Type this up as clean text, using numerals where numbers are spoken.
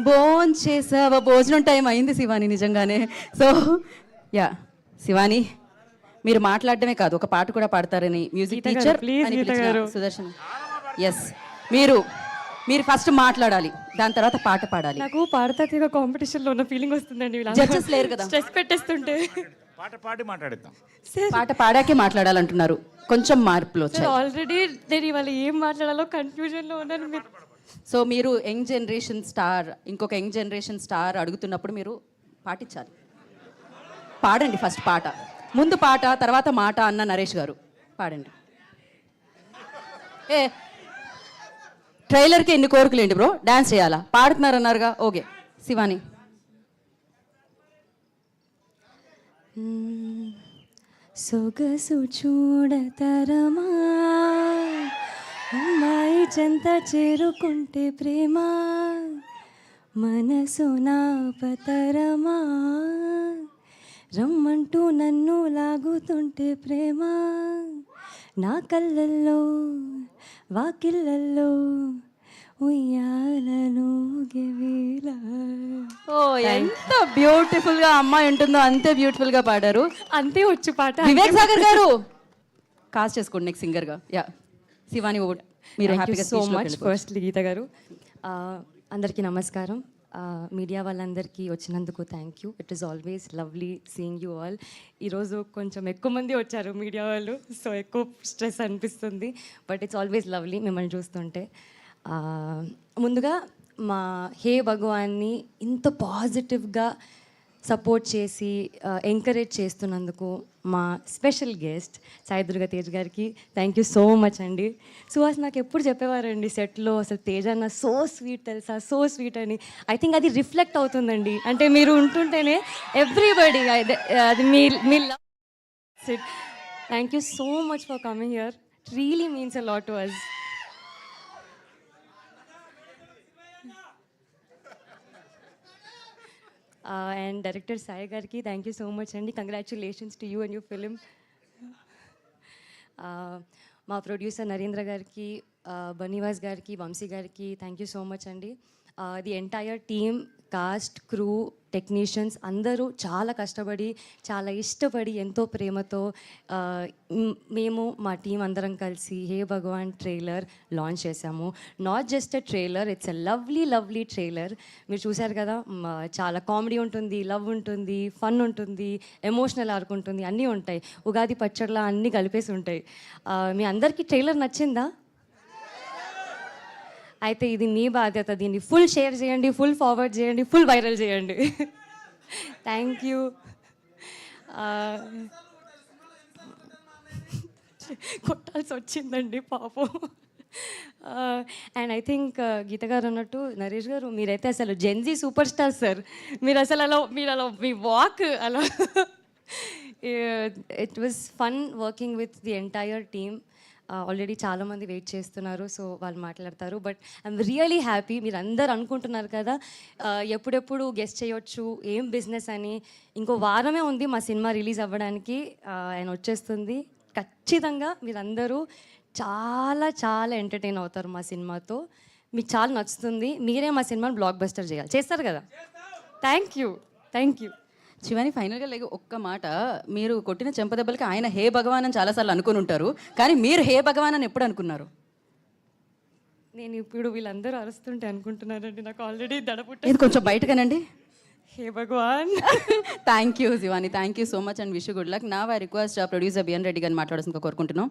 భోంచేసావా? భోజనం టైం అయింది శివాని నిజంగానే. సో యా శివాని, మీరు మాట్లాడటమే కాదు ఒక పాట కూడా పాడతారని మ్యూజిక్ గీత గారు, టీచర్ please అని గీత పిలిచిన గారు. సుదర్శన్. ఎస్, మీరు మీరు ఫస్ట్ మాట్లాడాలి, దాని తర్వాత పాట పాడాలి. నాకు పాడతా తీగ కాంపిటీషన్లో ఉన్న ఫీలింగ్ వస్తుందండి. జడ్జెస్ లేరు కదా. స్ట్రెస్ పెట్టేస్తుంటే. పాట పాడి మాట్లాడిద్దాం. పాట పాడాకే మాట్లాడాలంటున్నారు, కొంచెం మార్పులు సార్ వచ్చాయి. ఆల్రెడీ నేను ఇవాళ ఏం మాట్లాడాలో కన్ఫ్యూజన్లో ఉన్నాను. మీరు సో మీరు యంగ్ జనరేషన్ స్టార్, ఇంకొక యంగ్ జనరేషన్ స్టార్ అడుగుతున్నప్పుడు మీరు పాటించాలి. పాడండి ఫస్ట్ పాట, ముందు పాట తర్వాత మాట అన్న నరేష్ గారు పాడండి. ఏ ట్రైలర్కి ఎన్ని కోరికలు ఏంటి బ్రో, డాన్స్ చేయాలా? పాడుతున్నారన్నారుగా, ఓకే. శివాని. సొగసు చూడతరమా, అమ్మాయి చెంత చేరుకుంటే ప్రేమ, మనసు నా పతరమా, రమ్మంటూ నన్ను లాగుతుంటే ప్రేమ, నా కళ్ళల్లో వాకిళ్ళల్లో ఉయ్యాలలో గెవేలా. ఓ ఎంత బ్యూటిఫుల్ గా అమ్మాయి ఉంటుందో అంతే బ్యూటిఫుల్ గా పాడారు. అంతే వచ్చు పాట. వివేక్ సాగర్ గారు కాస్ట్ చేసుకోండి నెక్స్ట్ సింగర్ గా. యా శివాని, మీరు హ్యాపీగా సో మచ్. ఫస్ట్లీ గీత గారు, అందరికీ నమస్కారం. మీడియా వాళ్ళందరికీ వచ్చినందుకు thank you. It is always lovely seeing you all. ఈరోజు కొంచెం ఎక్కువ మంది వచ్చారు మీడియా వాళ్ళు, సో ఎక్కువ స్ట్రెస్ అనిపిస్తుంది, బట్ ఇట్స్ ఆల్వేస్ లవ్లీ మిమ్మల్ని చూస్తుంటే. ముందుగా మా హే భగవాన్ని ఇంత పాజిటివ్గా సపోర్ట్ చేసి ఎంకరేజ్ చేస్తున్నందుకు మా స్పెషల్ గెస్ట్ సాయి దుర్గా తేజ్ గారికి థ్యాంక్ యూ సో మచ్ అండి. సుహాస్ నాకు ఎప్పుడు చెప్పేవారండి సెట్లో, అసలు తేజ్ అన్న సో స్వీట్ తెలుసా, సో స్వీట్ అని. ఐ థింక్ అది రిఫ్లెక్ట్ అవుతుందండి, అంటే మీరు ఉంటుంటేనే ఎవ్రీబడి అది మీ love. Thank you so much for coming here. It really means a lot to us. And director Sai గారికి థ్యాంక్ యూ సో మచ్ అండి. Congratulations to you and you film. మా ప్రొడ్యూసర్ నరేంద్ర గారికి, బనీవాస్ గారికి, వంశీ గారికి థ్యాంక్ యూ సో మచ్ అండి. The entire team, cast, crew, technicians అందరూ చాలా కష్టపడి, చాలా ఇష్టపడి, ఎంతో ప్రేమతో మేము మా టీం అందరం కలిసి హే భగవాన్ ట్రైలర్ లాంచ్ చేశాము. Not just a trailer, it's a lovely lovely trailer. మీరు చూశారు కదా, చాలా కామెడీ ఉంటుంది, లవ్ ఉంటుంది, ఫన్ ఉంటుంది, ఎమోషనల్ ఆర్క్ ఉంటుంది, అన్నీ ఉంటాయి. ఉగాది పచ్చడిలా అన్నీ కలిపేసి ఉంటాయి. మీ అందరికీ ట్రైలర్ నచ్చిందా? అయితే ఇది మీ బాధ్యత, దీన్ని ఫుల్ షేర్ చేయండి, ఫుల్ ఫార్వర్డ్ చేయండి, ఫుల్ వైరల్ చేయండి. Thank you. కొట్టాల్సి వచ్చిందండి పాపం. అండ్ ఐ థింక్ గీత గారు అన్నట్టు నరేష్ గారు, మీరైతే అసలు జెన్జీ సూపర్ స్టార్ సార్. మీరు అసలు అలా మీ వాక్ అలా. It was fun working with the entire team. Already చాలామంది వెయిట్ చేస్తున్నారు, సో వాళ్ళు మాట్లాడతారు. But I'm really happy. మీరు అందరు అనుకుంటున్నారు కదా ఎప్పుడెప్పుడు గెస్ట్ చేయొచ్చు, ఏం బిజినెస్ అని. ఇంకో వారమే ఉంది మా సినిమా రిలీజ్ అవ్వడానికి, ఆయన వచ్చేస్తుంది. ఖచ్చితంగా మీరందరూ చాలా చాలా ఎంటర్టైన్ అవుతారు మా సినిమాతో. మీకు చాలా నచ్చుతుంది. మీరే మా సినిమాని బ్లాక్ బస్టర్ చేయాలి. చేస్తారు కదా? Thank you, thank you. Shivani, ఫైనల్గా ఒక్క మాట, మీరు కొట్టిన చెంపదెబ్బలకి ఆయన హే భగవాన్ అని చాలాసార్లు అనుకుని ఉంటారు, కానీ మీరు హే భగవాన్ అని ఎప్పుడు అనుకున్నారు? నేను ఇప్పుడు వీళ్ళందరూ అరుస్తుంటే అనుకుంటున్నారండి, నాకు ఆల్రెడీ దడపుట్ట. ఇది కొంచెం బయటగానండి. హే భగవాన్. Thank you Shivani, thank you so much and wish good luck. నా I request producer B N Reddy గారిని మాట్లాడాల్సిందిగా కోరుకుంటున్నాం.